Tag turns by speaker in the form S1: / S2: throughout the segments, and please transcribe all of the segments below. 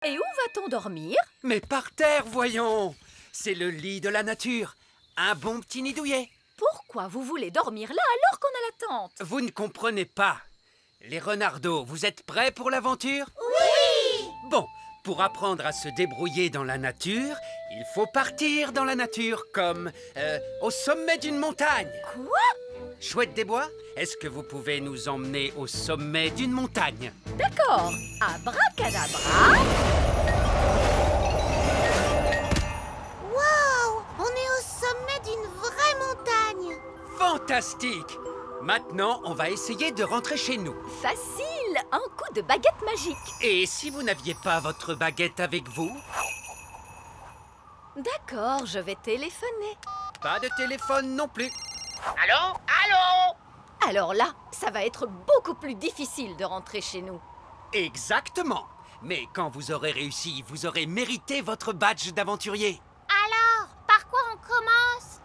S1: Et où va-t-on dormir?
S2: Mais par terre, voyons. C'est le lit de la nature. Un bon petit nid douillet.
S1: Pourquoi vous voulez dormir là alors qu'on a la tente?
S2: Vous ne comprenez pas. Les renardeaux, vous êtes prêts pour l'aventure?
S3: Oui!
S2: Bon, pour apprendre à se débrouiller dans la nature, il faut partir dans la nature, comme au sommet d'une montagne.
S1: Quoi?
S2: Chouette des Bois, est-ce que vous pouvez nous emmener au sommet d'une montagne?
S1: D'accord. Abracadabra.
S3: Waouh! On est au sommet d'une vraie montagne!
S2: Fantastique! Maintenant, on va essayer de rentrer chez nous.
S1: Facile. Un coup de baguette magique.
S2: Et si vous n'aviez pas votre baguette avec vous?
S1: D'accord, je vais téléphoner.
S2: Pas de téléphone non plus.
S4: Allô? Allô?
S1: Alors là, ça va être beaucoup plus difficile de rentrer chez nous.
S2: Exactement. Mais quand vous aurez réussi, vous aurez mérité votre badge d'aventurier.
S3: Alors, par quoi on commence?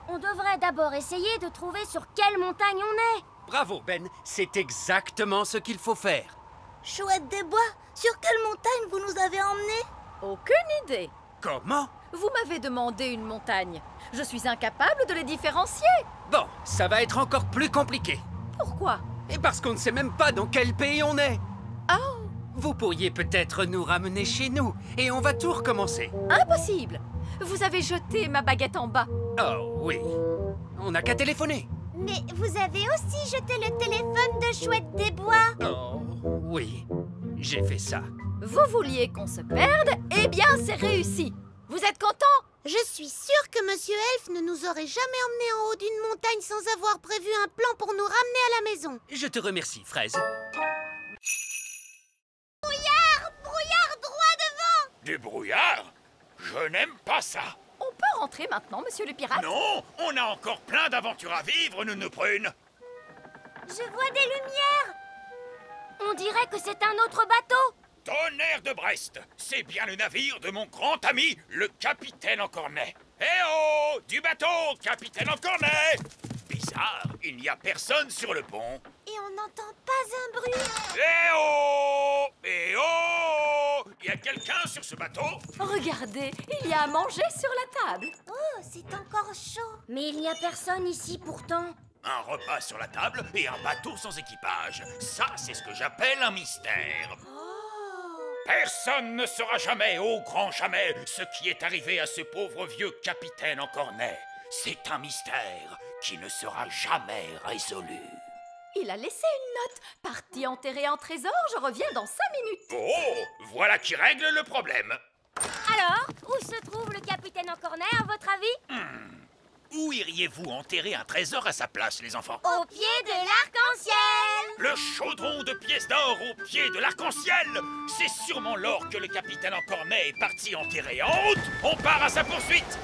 S3: On devrait d'abord essayer de trouver sur quelle montagne on est.
S2: Bravo, Ben. C'est exactement ce qu'il faut faire.
S3: Chouette des Bois, sur quelle montagne vous nous avez emmenés?
S1: Aucune idée.
S2: Comment?
S1: Vous m'avez demandé une montagne. Je suis incapable de les différencier.
S2: Bon, ça va être encore plus compliqué.
S1: Pourquoi?
S2: Et parce qu'on ne sait même pas dans quel pays on est.
S1: Oh,
S2: Vous pourriez peut-être nous ramener chez nous et on va tout recommencer.
S1: impossible. Vous avez jeté ma baguette en bas.
S2: Oh oui. On n'a qu'à téléphoner.
S3: Mais vous avez aussi jeté le téléphone de Chouette des Bois.
S2: Oh oui, j'ai fait ça.
S1: Vous vouliez qu'on se perde? Eh bien, c'est réussi. Vous êtes content?
S3: Je suis sûre que Monsieur Elf ne nous aurait jamais emmenés en haut d'une montagne sans avoir prévu un plan pour nous ramener à la maison.
S2: Je te remercie, Fraise.
S3: Brouillard droit devant!
S4: Du brouillard? Je n'aime pas ça.
S1: On peut rentrer maintenant, monsieur le pirate?
S4: Non, on a encore plein d'aventures à vivre, nous prunes.
S3: Je vois des lumières! On dirait que c'est un autre bateau!
S4: Tonnerre de Brest, c'est bien le navire de mon grand ami, le capitaine Encornet. Eh oh! Du bateau, capitaine Encornet! Bizarre, il n'y a personne sur le pont.
S3: Et on n'entend pas un bruit.
S4: Eh oh! Eh oh! Il y a quelqu'un sur ce bateau?
S1: Regardez, il y a à manger sur la table.
S3: Oh, c'est encore chaud. Mais il n'y a personne ici pourtant.
S4: Un repas sur la table et un bateau sans équipage. Ça, c'est ce que j'appelle un mystère. Personne ne saura jamais, ô grand jamais, ce qui est arrivé à ce pauvre vieux capitaine Encornet. C'est un mystère qui ne sera jamais résolu.
S1: Il a laissé une note. Parti enterrer un trésor, je reviens dans 5 minutes.
S4: Oh, voilà qui règle le problème.
S3: Alors, où se trouve le capitaine Encornet à votre avis?
S4: Où iriez-vous enterrer un trésor à sa place, les enfants?
S3: Au pied de l'arc-en-ciel.
S4: Le chaudron de pièces d'or au pied de l'arc-en-ciel. C'est sûrement l'or que le capitaine Encornet est parti enterrer. En route, on part à sa poursuite.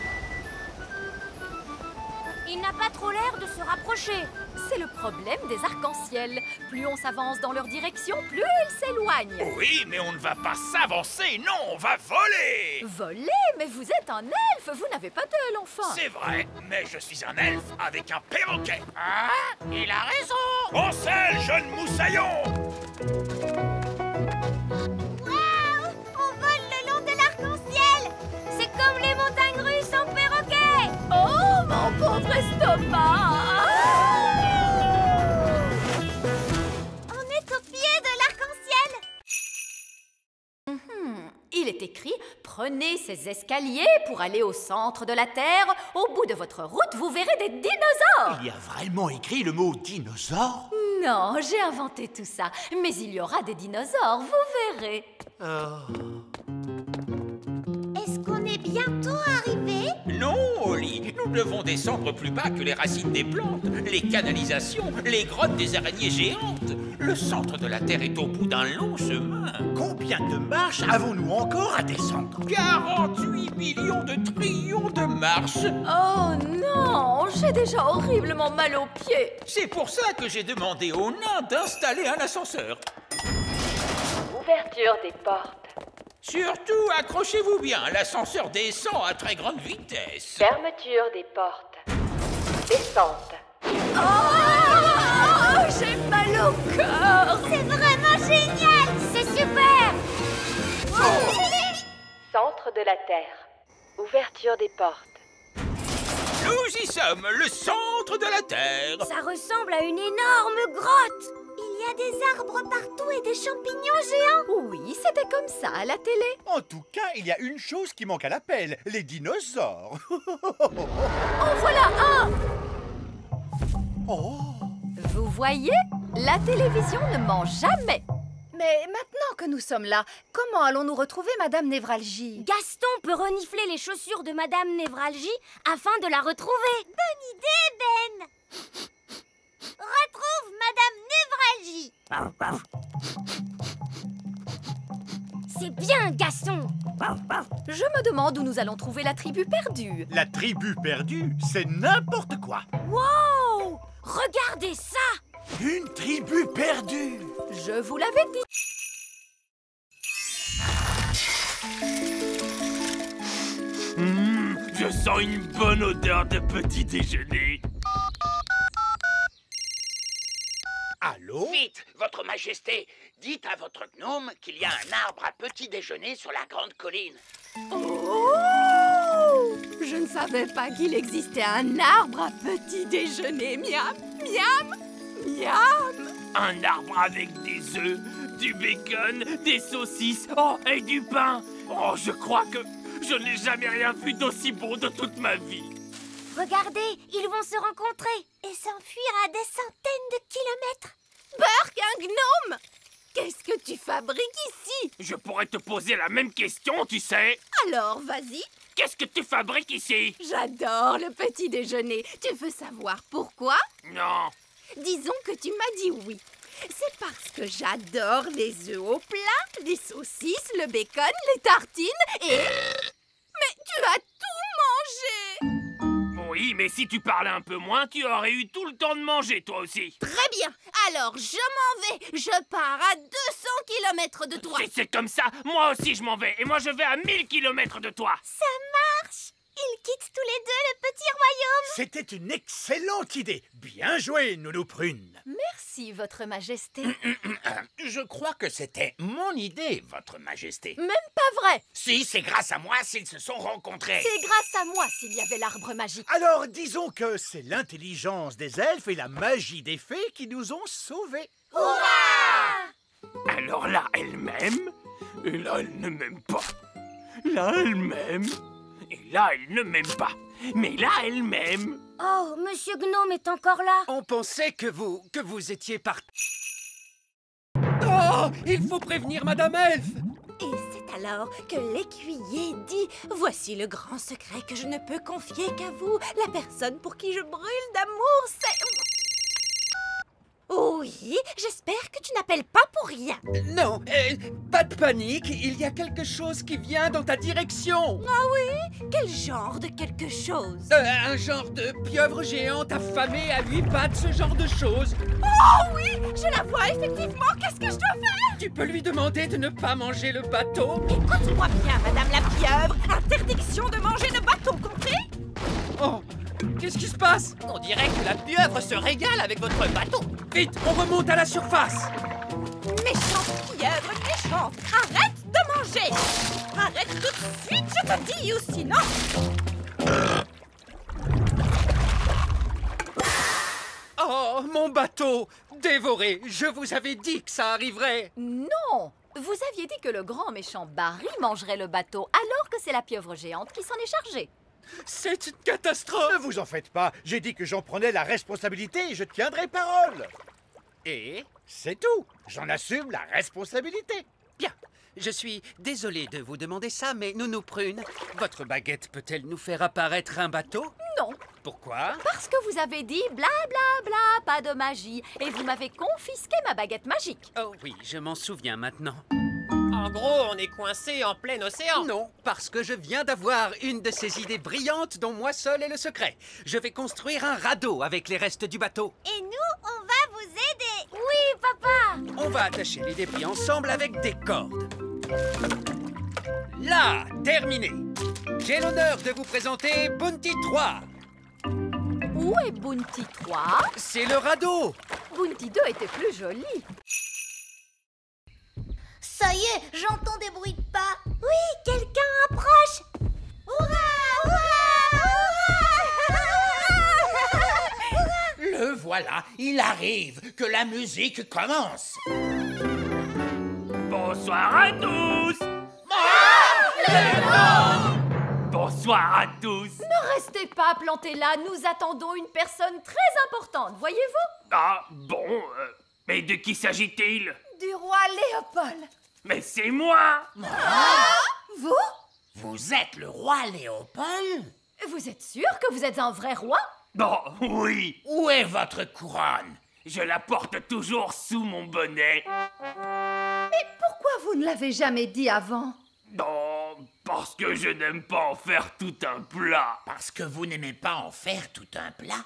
S3: Il n'a pas trop l'air de se rapprocher.
S1: C'est le problème des arcs-en-ciel. Plus on s'avance dans leur direction, plus ils s'éloignent.
S4: Oui, mais on ne va pas s'avancer, non, on va voler.
S1: Voler? Mais vous êtes un elfe, vous n'avez pas d'aile, enfin.
S4: C'est vrai, mais je suis un elfe avec un perroquet.
S5: Ah, il a raison.
S4: Pensez, jeune moussaillon.
S3: Waouh! On vole le long de l'arc-en-ciel. C'est comme les montagnes russes en perroquet.
S1: Oh, mon pauvre estomac!
S3: On est au pied de l'arc-en-ciel.
S1: Il est écrit « Prenez ces escaliers pour aller au centre de la Terre. Au bout de votre route, vous verrez des dinosaures.
S5: Il y a vraiment écrit le mot dinosaure? »
S1: Non, j'ai inventé tout ça. Mais il y aura des dinosaures, vous verrez.
S3: Est-ce qu'on est bientôt arrivé?
S4: Non, Oli, nous devons descendre plus bas que les racines des plantes, les canalisations, les grottes des araignées géantes. Le centre de la Terre est au bout d'un long chemin.
S5: Combien de marches avons-nous encore à descendre?
S4: 48 millions de trillions de marches.
S1: Oh non, j'ai déjà horriblement mal aux pieds.
S4: C'est pour ça que j'ai demandé aux nains d'installer un ascenseur.
S1: Ouverture des portes.
S4: Surtout, accrochez-vous bien, l'ascenseur descend à très grande vitesse.
S1: Fermeture des portes. Descente. Oh, j'ai mal au cœur.
S3: C'est vraiment génial. C'est super.
S6: la Terre. Ouverture des portes.
S4: Nous y sommes, le centre de la Terre.
S3: Ça ressemble à une énorme grotte. Il y a des arbres partout et des champignons géants.
S1: Oui, c'était comme ça à la télé.
S5: En tout cas, il y a une chose qui manque à l'appel, les dinosaures.
S1: En voilà un!
S5: Oh.
S1: Vous voyez, la télévision ne ment jamais.
S7: Mais maintenant que nous sommes là, comment allons-nous retrouver Madame Névralgie?
S3: Gaston peut renifler les chaussures de Madame Névralgie afin de la retrouver. Bonne idée, Ben. Retrouve Madame Névralgie. C'est bien, Gaston.
S1: Je me demande où nous allons trouver la tribu perdue.
S5: La tribu perdue, c'est n'importe quoi.
S3: Wow! Regardez ça!
S5: Une tribu perdue.
S1: Je vous l'avais dit.
S4: Je sens une bonne odeur de petit déjeuner.
S5: Allô?
S8: Vite, votre majesté, dites à votre gnome qu'il y a un arbre à petit déjeuner sur la grande colline.
S1: Oh! Je ne savais pas qu'il existait un arbre à petit déjeuner. Miam, miam, miam.
S4: Un arbre avec des œufs, du bacon, des saucisses, et du pain. Oh, je crois que je n'ai jamais rien vu d'aussi bon de toute ma vie.
S3: Regardez, ils vont se rencontrer et s'enfuir à des centaines de kilomètres.
S1: Burk, un gnome! Qu'est-ce que tu fabriques ici?
S4: Je pourrais te poser la même question, tu sais.
S1: Alors, vas-y.
S4: Qu'est-ce que tu fabriques ici?
S1: J'adore le petit déjeuner. Tu veux savoir pourquoi?
S4: Non.
S1: Disons que tu m'as dit oui. C'est parce que j'adore les œufs au plat, les saucisses, le bacon, les tartines et... Mais tu as tout mangé!
S4: Oui, mais si tu parlais un peu moins, tu aurais eu tout le temps de manger, toi aussi.
S1: Très bien. Alors, je m'en vais. Je pars à 200 km de toi.
S4: Si c'est comme ça, moi aussi je m'en vais. Et moi je vais à 1000 km de toi.
S3: Ça marche! Ils quittent tous les deux le petit royaume.
S5: C'était une excellente idée. Bien joué, Nounou Prune.
S1: Merci, votre majesté.
S8: Je crois que c'était mon idée, votre majesté.
S1: Même pas vrai.
S8: Si, c'est grâce à moi s'ils se sont rencontrés.
S1: C'est grâce à moi s'il y avait l'arbre magique.
S5: Alors, disons que c'est l'intelligence des elfes et la magie des fées qui nous ont sauvés.
S4: Alors là, elle m'aime. Et là, elle ne m'aime pas. Là, elle m'aime. Et là, elle ne m'aime pas. Mais là, elle m'aime.
S3: Oh, Monsieur Gnome est encore là.
S2: On pensait que vous étiez parti. Oh, il faut prévenir Madame Elfe.
S7: Et c'est alors que l'écuyer dit « Voici le grand secret que je ne peux confier qu'à vous. La personne pour qui je brûle d'amour, c'est... » Oui, j'espère que tu n'appelles pas pour rien.
S2: Non, pas de panique, il y a quelque chose qui vient dans ta direction.
S7: Ah oui? Quel genre de quelque chose?
S2: Un genre de pieuvre géante affamée à 8 pattes, ce genre de choses.
S7: Oh oui, je la vois effectivement. Qu'est-ce que je dois faire?
S2: Tu peux lui demander de ne pas manger le bateau.
S7: Écoute-moi bien, Madame la pieuvre. Interdiction de manger le bateau, compris?
S2: Oh, qu'est-ce qui se passe?
S9: On dirait que la pieuvre se régale avec votre bateau.
S2: Vite, on remonte à la surface.
S7: Méchante pieuvre, méchante. Arrête de manger. Arrête tout de suite, je te dis, ou sinon...
S2: Oh, mon bateau! Dévoré! Je vous avais dit que ça arriverait!
S1: Non! Vous aviez dit que le grand méchant Barry mangerait le bateau, alors que c'est la pieuvre géante qui s'en est chargée.
S2: C'est une catastrophe!
S5: Ne vous en faites pas. J'ai dit que j'en prenais la responsabilité et je tiendrai parole. Et c'est tout. J'en assume la responsabilité.
S2: Bien, je suis désolé de vous demander ça, mais Nounou Prune, votre baguette peut-elle nous faire apparaître un bateau?
S1: Non,
S2: Pourquoi?
S1: parce que vous avez dit bla bla bla, pas de magie, et vous m'avez confisqué ma baguette magique.
S2: Oh oui, je m'en souviens maintenant.
S9: En gros, on est coincé en plein océan.
S2: Non, parce que je viens d'avoir une de ces idées brillantes dont moi seul est le secret. Je vais construire un radeau avec les restes du bateau.
S3: Et nous, on va vous aider. Oui, papa.
S2: On va attacher les débris ensemble avec des cordes. Là, terminé. J'ai l'honneur de vous présenter Bounty 3.
S1: Où est Bounty 3?
S2: C'est le radeau.
S1: Bounty 2 était plus joli.
S3: Ça y est, j'entends des bruits de pas. Oui, quelqu'un approche.
S8: voilà, il arrive, que la musique commence.
S10: Bonsoir à tous. Bonsoir à tous.
S1: Ne restez pas plantés là, nous attendons une personne très importante, voyez-vous?
S10: Ah, bon, mais de qui s'agit-il?
S1: Du roi Léopold.
S10: Mais c'est moi.
S1: Vous?
S8: Vous êtes le roi Léopold?
S1: Vous êtes sûr que vous êtes un vrai roi?
S10: Bon, oui.
S8: Où est votre couronne?
S10: Je la porte toujours sous mon bonnet.
S1: Mais pourquoi vous ne l'avez jamais dit avant?
S10: Non, parce que je n'aime pas en faire tout un plat.
S8: Parce que vous n'aimez pas en faire tout un plat?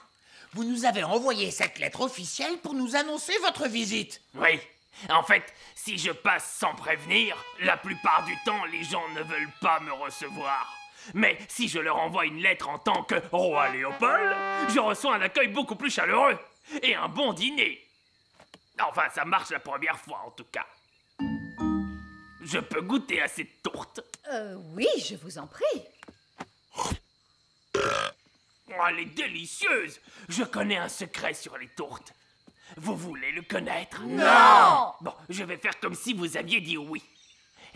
S8: Vous nous avez envoyé cette lettre officielle pour nous annoncer votre visite.
S10: Oui. En fait, si je passe sans prévenir, la plupart du temps, les gens ne veulent pas me recevoir. Mais si je leur envoie une lettre en tant que roi Léopold, je reçois un accueil beaucoup plus chaleureux et un bon dîner. Enfin, ça marche la première fois, en tout cas. Je peux goûter à cette tourte?
S1: Oui, je vous en prie.
S10: Oh, elle est délicieuse. Je connais un secret sur les tourtes. Vous voulez le connaître?
S1: Non!
S10: Bon, je vais faire comme si vous aviez dit oui.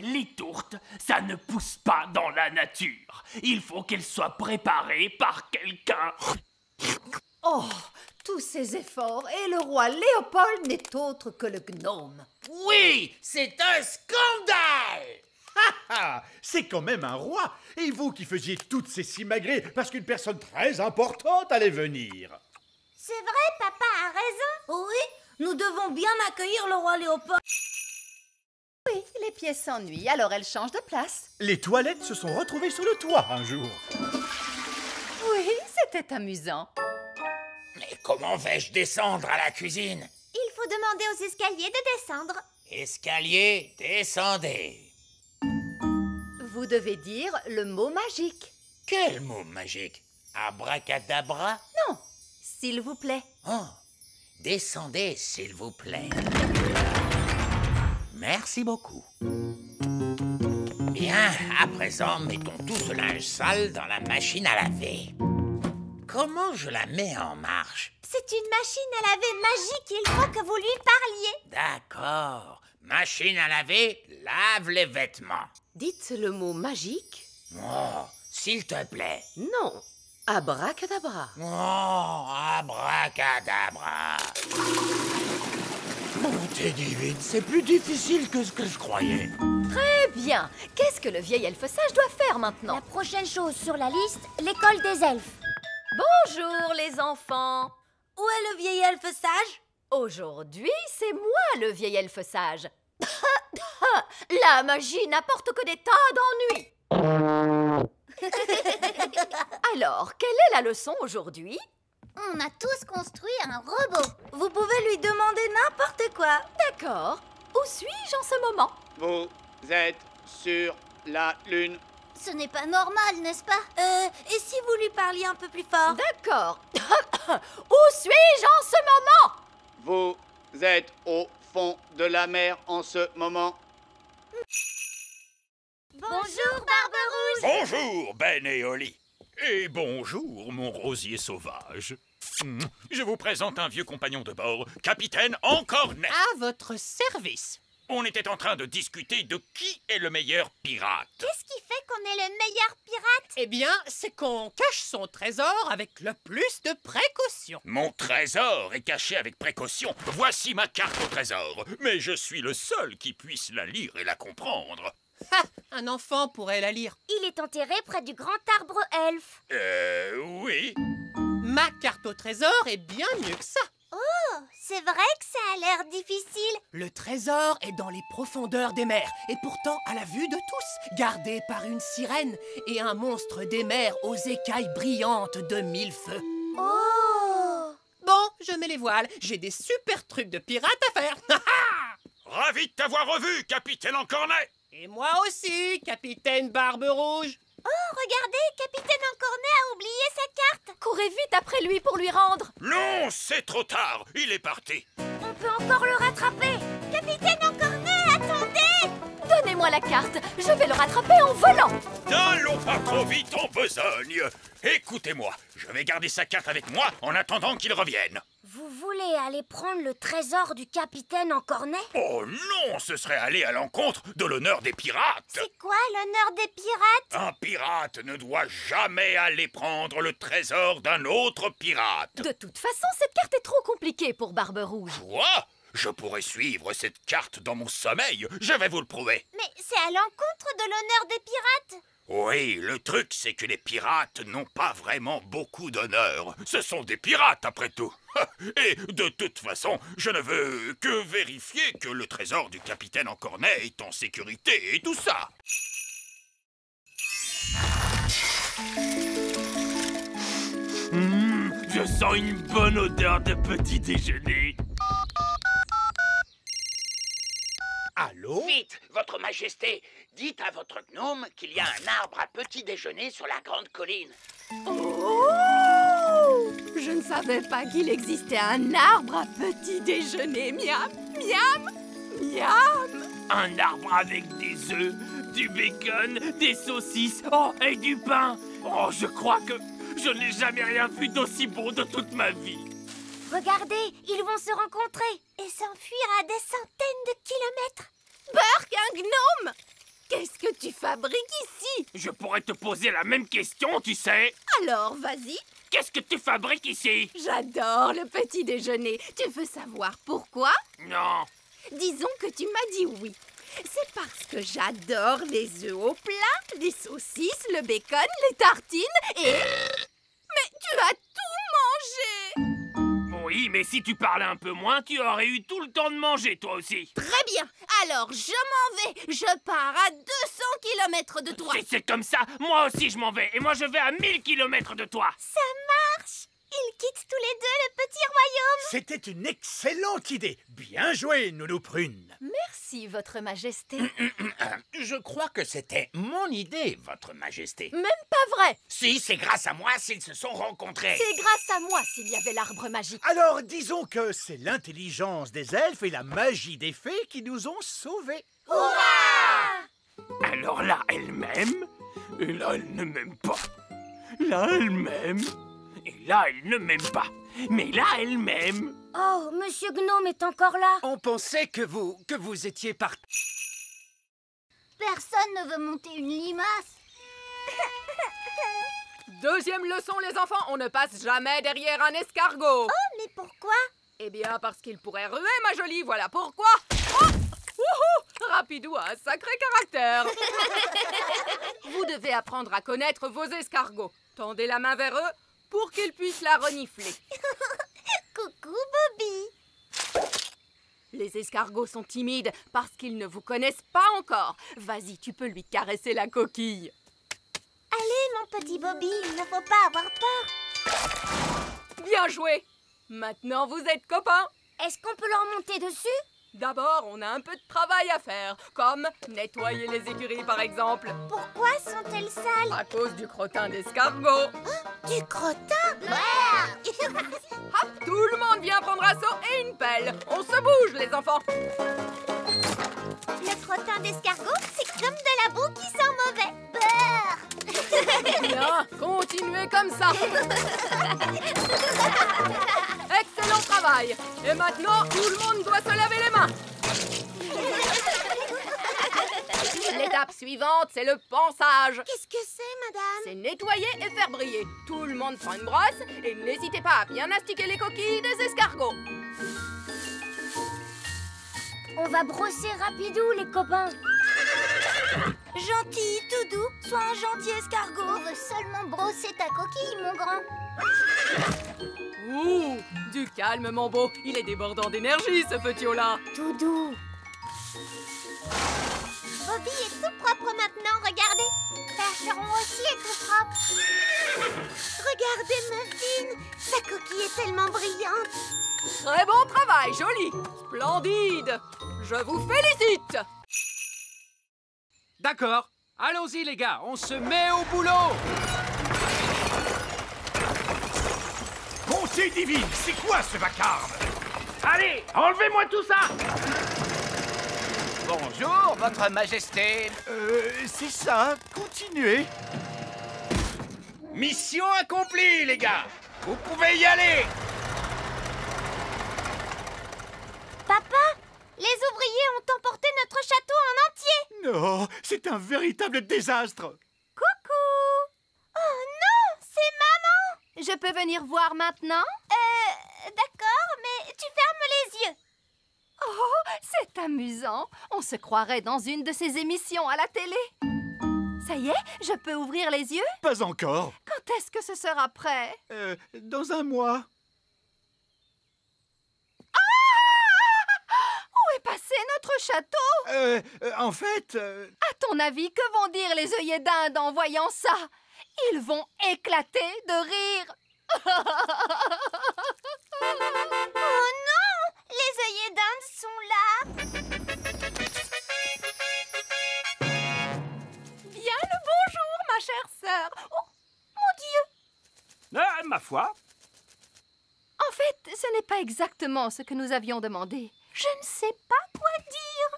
S10: Les tourtes, ça ne pousse pas dans la nature. Il faut qu'elles soient préparées par quelqu'un.
S1: Oh, tous ces efforts, et le roi Léopold n'est autre que le gnome.
S8: Oui, c'est un scandale!
S5: C'est quand même un roi. Et vous qui faisiez toutes ces simagrées parce qu'une personne très importante allait venir.
S3: C'est vrai, papa a raison.
S7: Oui, nous devons bien accueillir le roi Léopold.
S1: Oui, les pièces s'ennuient, alors elles changent de place.
S5: Les toilettes se sont retrouvées sur le toit un jour.
S1: Oui, c'était amusant.
S8: Mais comment vais-je descendre à la cuisine?
S3: Il faut demander aux escaliers de descendre.
S8: Escalier, descendez.
S1: Vous devez dire le mot magique.
S8: Quel mot magique? Abracadabra?
S1: Non, s'il vous plaît.
S8: Oh, descendez, s'il vous plaît. Merci beaucoup. Bien, à présent, mettons tout ce linge sale dans la machine à laver. Comment je la mets en marche?
S3: C'est une machine à laver magique, il faut que vous lui parliez.
S8: D'accord. Machine à laver, lave les vêtements.
S11: Dites le mot magique.
S8: Oh, s'il te plaît.
S11: Non. Abracadabra.
S8: Oh, abracadabra. Bonté divine, c'est plus difficile que ce que je croyais.
S1: Très bien. Qu'est-ce que le vieil elfe sage doit faire maintenant?
S3: La prochaine chose sur la liste, l'école des elfes.
S1: Bonjour les enfants.
S7: Où est le vieil elfe sage?
S1: Aujourd'hui, c'est moi le vieil elfe sage. La magie n'apporte que des tas d'ennuis. Alors, quelle est la leçon aujourd'hui?
S3: On a tous construit un robot.
S7: Vous pouvez lui demander n'importe quoi.
S1: D'accord. Où suis-je en ce moment?
S12: Vous êtes sur la Lune.
S3: Ce n'est pas normal, n'est-ce pas?
S7: Et si vous lui parliez un peu plus fort?
S1: D'accord. Où suis-je en ce moment?
S12: Vous êtes au fond de la mer en ce moment.
S3: Bonjour, Barbe-Rouge.
S4: Bonjour, Ben et Oli. Et bonjour, mon rosier sauvage. Je vous présente un vieux compagnon de bord, capitaine Encornet.
S9: À votre service.
S4: On était en train de discuter de qui est le meilleur pirate.
S3: Qu'est-ce qui fait qu'on est le meilleur pirate?
S9: Eh bien, c'est qu'on cache son trésor avec le plus de précaution.
S4: Mon trésor est caché avec précaution. Voici ma carte au trésor. Mais je suis le seul qui puisse la lire et la comprendre.
S9: Ha! Un enfant pourrait la lire.
S3: Il est enterré près du grand arbre elfe.
S4: Oui.
S9: Ma carte au trésor est bien mieux que ça.
S3: Oh, c'est vrai que ça a l'air difficile.
S9: Le trésor est dans les profondeurs des mers et pourtant à la vue de tous, gardé par une sirène et un monstre des mers aux écailles brillantes de 1000 feux.
S3: Oh!
S9: Bon, je mets les voiles. J'ai des super trucs de pirate à faire.
S4: Ravi de t'avoir revu, capitaine Encornet.
S9: Et moi aussi, capitaine Barbe-Rouge.
S3: Oh, regardez, Capitaine Encornet a oublié sa carte.
S1: Courez vite après lui pour lui rendre.
S4: Non, c'est trop tard. Il est parti.
S3: On peut encore le rattraper. Capitaine Encornet, attendez!
S1: Donnez-moi la carte. Je vais le rattraper en volant.
S4: N'allons pas trop vite en besogne. Écoutez-moi, je vais garder sa carte avec moi en attendant qu'il revienne.
S3: Vous
S13: voulez aller prendre le trésor du capitaine en cornet?
S4: Oh non, ce serait aller à l'encontre de l'honneur des pirates.
S13: C'est quoi l'honneur des pirates?
S4: Un pirate ne doit jamais aller prendre le trésor d'un autre pirate.
S1: De toute façon, cette carte est trop compliquée pour Barbe Rouge.
S4: Quoi? Je pourrais suivre cette carte dans mon sommeil, je vais vous le prouver.
S13: Mais c'est à l'encontre de l'honneur des pirates.
S4: Oui, le truc c'est que les pirates n'ont pas vraiment beaucoup d'honneur. Ce sont des pirates après tout. Et de toute façon, je ne veux que vérifier que le trésor du capitaine en cornet est en sécurité et tout ça.
S10: Je sens une bonne odeur de petit déjeuner.
S5: Allô?
S8: Vite, votre majesté, dites à votre gnome qu'il y a un arbre à petit déjeuner sur la grande colline.
S1: Oh! Je ne savais pas qu'il existait un arbre à petit déjeuner. Miam, miam, miam.
S10: Un arbre avec des œufs, du bacon, des saucisses, oh, et du pain. Oh, je crois que je n'ai jamais rien vu d'aussi bon de toute ma vie.
S13: Regardez, ils vont se rencontrer et s'enfuir à des centaines de kilomètres.
S1: Burk, un gnome! Qu'est-ce que tu fabriques ici?
S10: Je pourrais te poser la même question, tu sais.
S1: Alors, vas-y.
S10: Qu'est-ce que tu fabriques ici?
S1: J'adore le petit déjeuner. Tu veux savoir pourquoi?
S10: Non.
S1: Disons que tu m'as dit oui. C'est parce que j'adore les œufs au plat, les saucisses, le bacon, les tartines et... Mais tu as tout mangé!
S10: Oui, mais si tu parlais un peu moins, tu aurais eu tout le temps de manger, toi aussi.
S1: Très bien. Alors, je m'en vais. Je pars à 200 km de toi.
S10: Si c'est comme ça, moi aussi je m'en vais. Et moi je vais à 1000 km de toi.
S13: Ça marche. Ils quittent tous les deux le petit royaume.
S5: C'était une excellente idée. Bien joué, Nounou Prune.
S1: Merci, Votre Majesté.
S8: Je crois que c'était mon idée, votre majesté.
S1: Même pas vrai.
S8: Si, c'est grâce à moi s'ils se sont rencontrés.
S1: C'est grâce à moi s'il y avait l'arbre magique.
S5: Alors, disons que c'est l'intelligence des elfes et la magie des fées qui nous ont sauvés.
S13: Hurrah!
S10: Alors là, elle m'aime. Et là, elle ne m'aime pas. Là, elle m'aime. Et là, elle ne m'aime pas. Mais là, elle m'aime.
S13: Oh, Monsieur Gnome est encore là.
S2: On pensait que vous étiez parti.
S3: Personne ne veut monter une limace.
S14: Deuxième leçon, les enfants, on ne passe jamais derrière un escargot.
S13: Oh, mais pourquoi?
S14: Eh bien, parce qu'il pourrait ruer, ma jolie, voilà pourquoi. Oh! Wouhou! Rapidou a un sacré caractère. Vous devez apprendre à connaître vos escargots. Tendez la main vers eux pour qu'ils puissent la renifler.
S13: Coucou, Bobby.
S14: Les escargots sont timides parce qu'ils ne vous connaissent pas encore. Vas-y, tu peux lui caresser la coquille.
S13: Allez, mon petit Bobby, il ne faut pas avoir peur.
S14: Bien joué. Maintenant, vous êtes copains.
S13: Est-ce qu'on peut leur monter dessus?
S14: D'abord, on a un peu de travail à faire, comme nettoyer les écuries par exemple.
S13: Pourquoi sont-elles sales?
S14: À cause du crottin d'escargot.
S13: Du crottin?
S14: Hop, tout le monde vient prendre un seau et une pelle. On se bouge, les enfants.
S13: Le crottin d'escargot, c'est comme de la boue qui sent mauvais. Beurre!
S14: Bien, continuez comme ça. Excellent travail. Et maintenant, tout le monde doit se laver les mains. L'étape suivante, c'est le pansage.
S13: Qu'est-ce que c'est, madame?
S14: C'est nettoyer et faire briller. Tout le monde prend une brosse et n'hésitez pas à bien astiquer les coquilles des escargots.
S13: On va brosser rapidou, les copains. Gentil, tout doux, sois un gentil escargot.
S3: On veut seulement brosser ta coquille, mon grand.
S14: Ouh, du calme, mon beau. Il est débordant d'énergie, ce petit-là.
S13: Tout doux. Bobby est tout propre maintenant, regardez. Percheron aussi est tout propre. Regardez Muffin, sa coquille est tellement brillante.
S14: Très bon travail, joli. Splendide. Je vous félicite.
S2: D'accord. Allons-y, les gars. On se met au boulot.
S5: Bonté divine, c'est quoi ce vacarme?
S10: Allez, enlevez-moi tout ça.
S15: Bonjour, votre majesté.
S5: C'est ça, continuez.
S4: Mission accomplie, les gars. Vous pouvez y aller.
S13: Papa, les ouvriers ont emporté notre château en entier.
S5: Non, c'est un véritable désastre.
S1: Coucou!
S13: Oh non, c'est maman.
S1: Je peux venir voir maintenant?
S13: D'accord, mais tu fermes les yeux.
S1: Oh, c'est amusant. On se croirait dans une de ces émissions à la télé. Ça y est, je peux ouvrir les yeux?
S5: Pas encore.
S1: Quand est-ce que ce sera prêt?
S5: Dans un mois.
S1: Où est passé notre château?
S5: En fait...
S1: À ton avis, que vont dire les œillets d'Inde en voyant ça? Ils vont éclater de rire.
S13: Oh non! Les œillets d'Inde sont là.
S1: Bien le bonjour, ma chère sœur. Oh, mon Dieu!
S10: Ma foi.
S1: En fait, ce n'est pas exactement ce que nous avions demandé. Je ne sais pas quoi dire.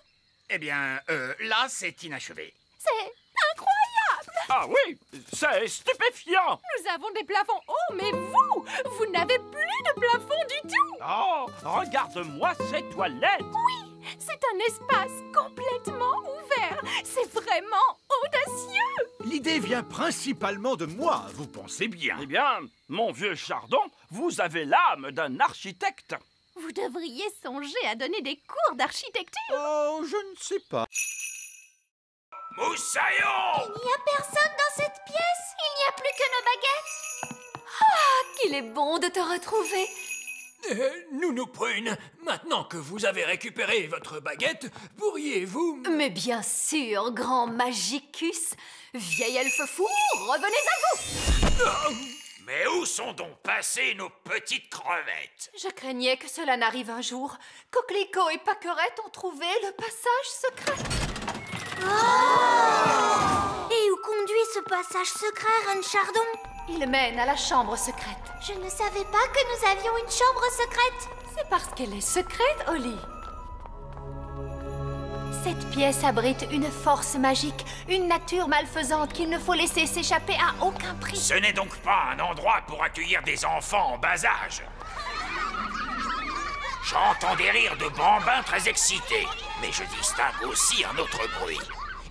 S4: Eh bien, là, c'est inachevé.
S1: C'est incroyable!
S10: Ah oui, c'est stupéfiant.
S14: Nous avons des plafonds hauts, mais vous n'avez plus de plafond du tout.
S10: Oh, regarde-moi ces toilettes.
S14: Oui, c'est un espace complètement ouvert. C'est vraiment audacieux.
S5: L'idée vient principalement de moi, vous pensez bien.
S10: Eh bien, mon vieux Chardon, vous avez l'âme d'un architecte.
S1: Vous devriez songer à donner des cours d'architecture.
S5: Oh, je ne sais pas.
S4: Moussaillon!
S13: Il n'y a personne dans cette pièce. Il n'y a plus que nos baguettes.
S7: Ah, qu'il est bon de te retrouver.
S16: Nounou Prune, maintenant que vous avez récupéré votre baguette, pourriez-vous...
S7: Mais bien sûr, grand Magicus. Vieil elfe fou, revenez à vous.
S4: Mais où sont donc passées nos petites crevettes?
S1: Je craignais que cela n'arrive un jour. Coquelicot et Paquerette ont trouvé le passage secret.
S13: Oh! Et où conduit ce passage secret, Reine Chardon?
S1: Il mène à la chambre secrète.
S13: Je ne savais pas que nous avions une chambre secrète.
S1: C'est parce qu'elle est secrète, Holly. Cette pièce abrite une force magique, une nature malfaisante qu'il ne faut laisser s'échapper à aucun prix.
S4: Ce n'est donc pas un endroit pour accueillir des enfants en bas âge. J'entends des rires de bambins très excités, mais je distingue aussi un autre bruit.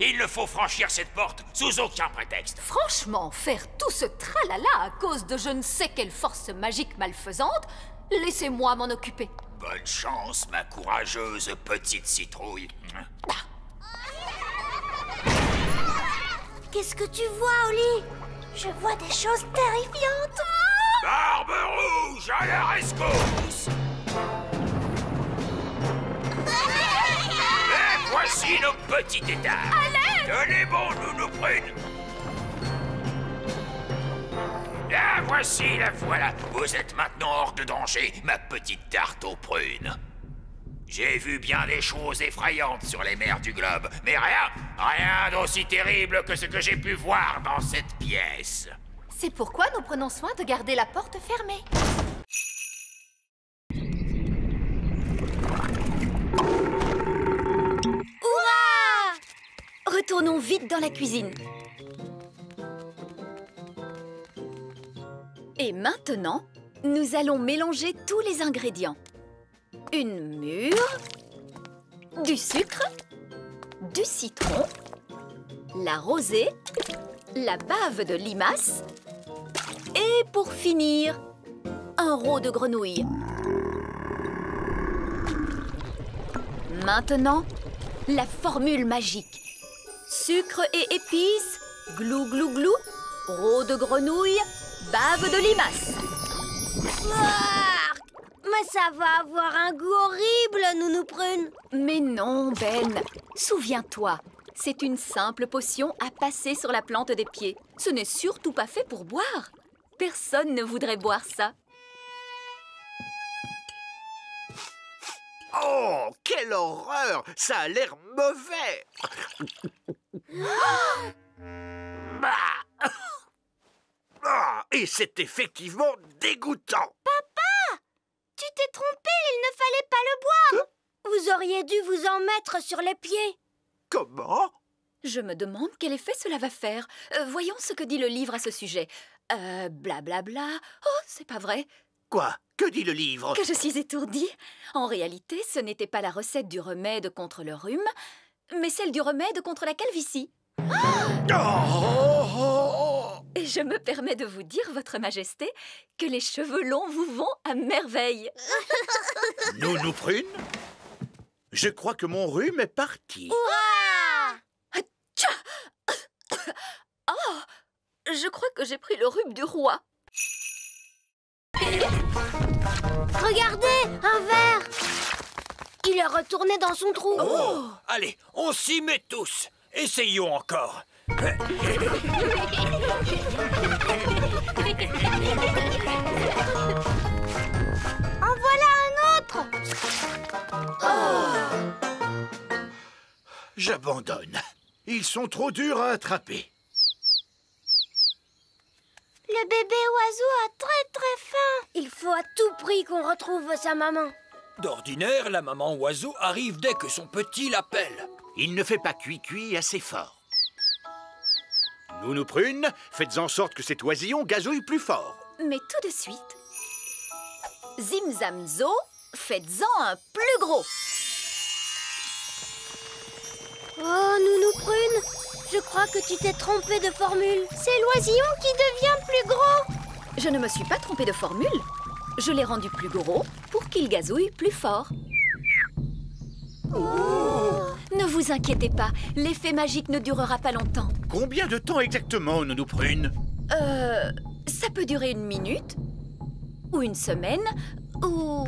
S4: Il ne faut franchir cette porte sous aucun prétexte.
S7: Franchement, faire tout ce tralala à cause de je ne sais quelle force magique malfaisante, laissez-moi m'en occuper.
S4: Bonne chance, ma courageuse petite citrouille.
S13: Qu'est-ce que tu vois, Holly? Je vois des choses terrifiantes.
S4: Barbe rouge à la rescousse! Et voici nos petits états. Tenez bon, Nounou Prune. Ah, voici, la voilà. Vous êtes maintenant hors de danger, ma petite tarte aux prunes. J'ai vu bien des choses effrayantes sur les mers du globe, mais rien d'aussi terrible que ce que j'ai pu voir dans cette pièce.
S1: C'est pourquoi nous prenons soin de garder la porte fermée.
S7: Hurrah! Retournons vite dans la cuisine. Et maintenant, nous allons mélanger tous les ingrédients. Une mûre, du sucre, du citron, la rosée, la bave de limace et pour finir, un rot de grenouille. Maintenant, la formule magique. Sucre et épices, glou glou glou, rot de grenouille, bave de limace.
S13: Mais ça va avoir un goût horrible, Nounou Prune.
S7: Mais non, Ben. Souviens-toi, c'est une simple potion à passer sur la plante des pieds. Ce n'est surtout pas fait pour boire. Personne ne voudrait boire ça.
S5: Oh, quelle horreur! Ça a l'air mauvais! Et c'est effectivement dégoûtant!
S13: Papa! Tu t'es trompé, il ne fallait pas le boire! Vous auriez dû vous en mettre sur les pieds.
S5: Comment?
S7: Je me demande quel effet cela va faire. Voyons ce que dit le livre à ce sujet. Blablabla. Oh, c'est pas vrai.
S5: Quoi? Que dit le livre?
S7: Que je suis étourdie. En réalité, ce n'était pas la recette du remède contre le rhume, mais celle du remède contre la calvitie. Et je me permets de vous dire, Votre Majesté, que les cheveux longs vous vont à merveille.
S5: Nounou Prune, je crois que mon rhume est parti.
S7: Oh, je crois que j'ai pris le rhume du roi.
S13: Regardez, un verre. Il est retourné dans son trou.
S16: Oh. Allez, on s'y met tous. Essayons encore.
S13: En voilà un autre.
S5: J'abandonne. Ils sont trop durs à attraper.
S13: Le bébé oiseau a très faim. Il faut à tout prix qu'on retrouve sa maman.
S16: D'ordinaire, la maman oiseau arrive dès que son petit l'appelle.
S5: Il ne fait pas cuit assez fort. Nounou Prune, faites en sorte que cet oisillon gazouille plus fort.
S7: Mais tout de suite, Zim Zam Zo, faites-en un plus gros.
S13: Oh, Nounou Prune, je crois que tu t'es trompée de formule. C'est l'oisillon qui devient plus gros.
S7: Je ne me suis pas trompée de formule. Je l'ai rendu plus gros pour qu'il gazouille plus fort. Ne vous inquiétez pas, l'effet magique ne durera pas longtemps.
S5: Combien de temps exactement, Nounou Prune?
S7: Ça peut durer 1 minute, ou 1 semaine, ou...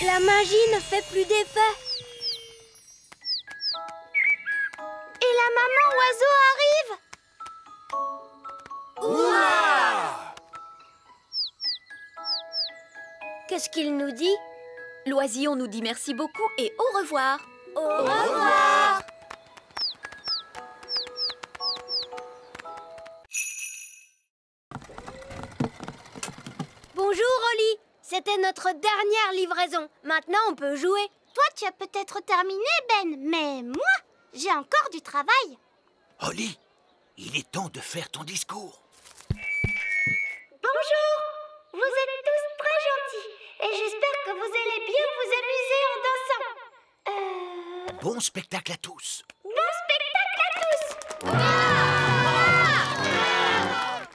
S13: La magie ne fait plus d'effet. Et la maman oiseau arrive.
S16: Ouah!
S13: Qu'est-ce qu'il nous dit?
S7: L'oisillon nous dit merci beaucoup et au revoir.
S13: Au revoir. Bonjour, Oli. C'était notre dernière livraison. Maintenant, on peut jouer. Toi, tu as peut-être terminé, Ben, mais moi, j'ai encore du travail.
S5: Oli, il est temps de faire ton discours.
S13: Bonjour. Vous êtes tous très gentils et j'espère que vous allez bien vous amuser en dansant.
S5: Bon spectacle à tous.
S13: Bon spectacle à tous.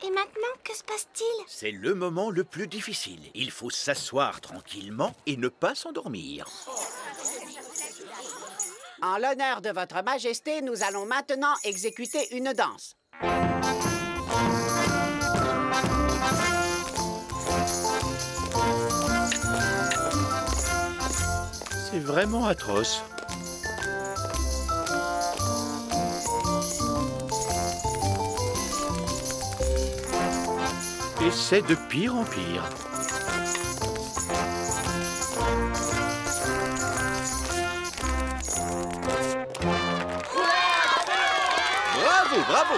S13: Et maintenant, que se passe-t-il?
S5: C'est le moment le plus difficile. Il faut s'asseoir tranquillement et ne pas s'endormir.
S17: En l'honneur de Votre Majesté, nous allons maintenant exécuter une danse.
S5: C'est vraiment atroce. Et c'est de pire en pire. Bravo, bravo!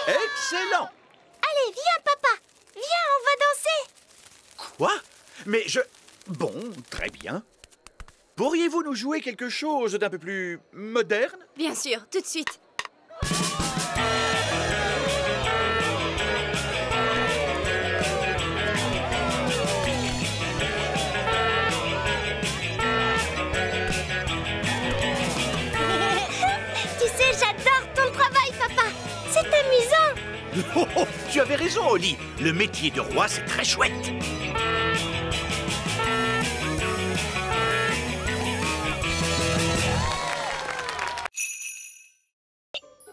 S5: Excellent!
S13: Allez, viens, papa. Viens, on va danser.
S5: Quoi? Mais je... Bon, très bien. Pourriez-vous nous jouer quelque chose d'un peu plus moderne?
S1: Bien sûr, tout de suite.
S13: Tu sais, j'adore ton travail, papa. C'est amusant.
S5: Oh, tu avais raison, Oli. Le métier de roi, c'est très chouette.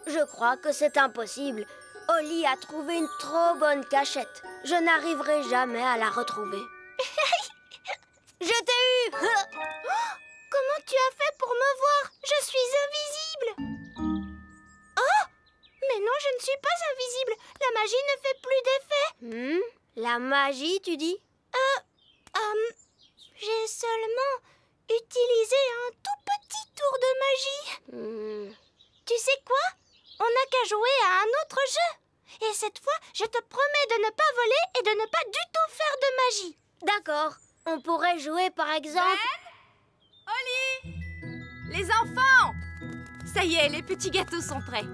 S13: Je crois que c'est impossible. Oli a trouvé une trop bonne cachette. Je n'arriverai jamais à la retrouver. Je t'ai eu. Comment tu as fait pour me voir? Je suis invisible. Oh! Mais non, je ne suis pas invisible. La magie ne fait plus d'effet. La magie, tu dis? J'ai seulement utilisé un tout petit tour de magie. Tu sais quoi? On n'a qu'à jouer à un autre jeu. Et cette fois, je te promets de ne pas voler et de ne pas du tout faire de magie. D'accord, On pourrait jouer par exemple...
S1: Oli! Les enfants! Ça y est, les petits gâteaux sont prêts.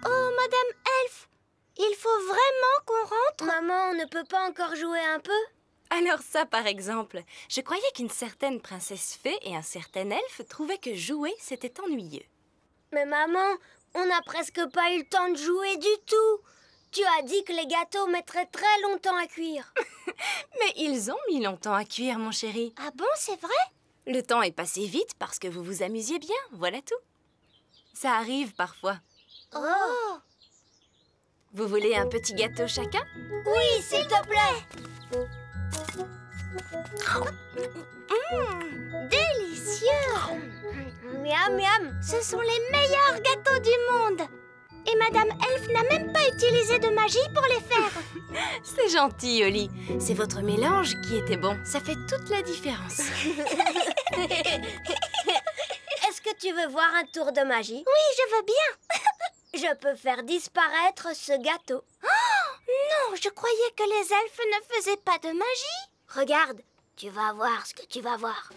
S13: Oh, Madame Elf! Il faut vraiment qu'on rentre? Maman, on ne peut pas encore jouer un peu?
S18: Alors ça, par exemple, je croyais qu'une certaine princesse fée et un certain elfe trouvaient que jouer, c'était ennuyeux.
S13: Mais maman, on n'a presque pas eu le temps de jouer du tout. Tu as dit que les gâteaux mettraient très longtemps à cuire.
S18: Mais ils ont mis longtemps à cuire, mon chéri.
S13: Ah bon, c'est vrai?
S18: Le temps est passé vite parce que vous vous amusiez bien, voilà tout. Ça arrive parfois.
S13: Oh!
S18: Vous voulez un petit gâteau chacun?
S13: Oui, s'il te plaît! Délicieux! Miam, miam! Ce sont les meilleurs gâteaux du monde! Et Madame Elf n'a même pas utilisé de magie pour les faire!
S18: C'est gentil, Oli. C'est votre mélange qui était bon. Ça fait toute la différence.
S13: Est-ce que tu veux voir un tour de magie? Oui, je veux bien! Je peux faire disparaître ce gâteau. Oh, non, je croyais que les elfes ne faisaient pas de magie. Regarde, tu vas voir ce que tu vas voir.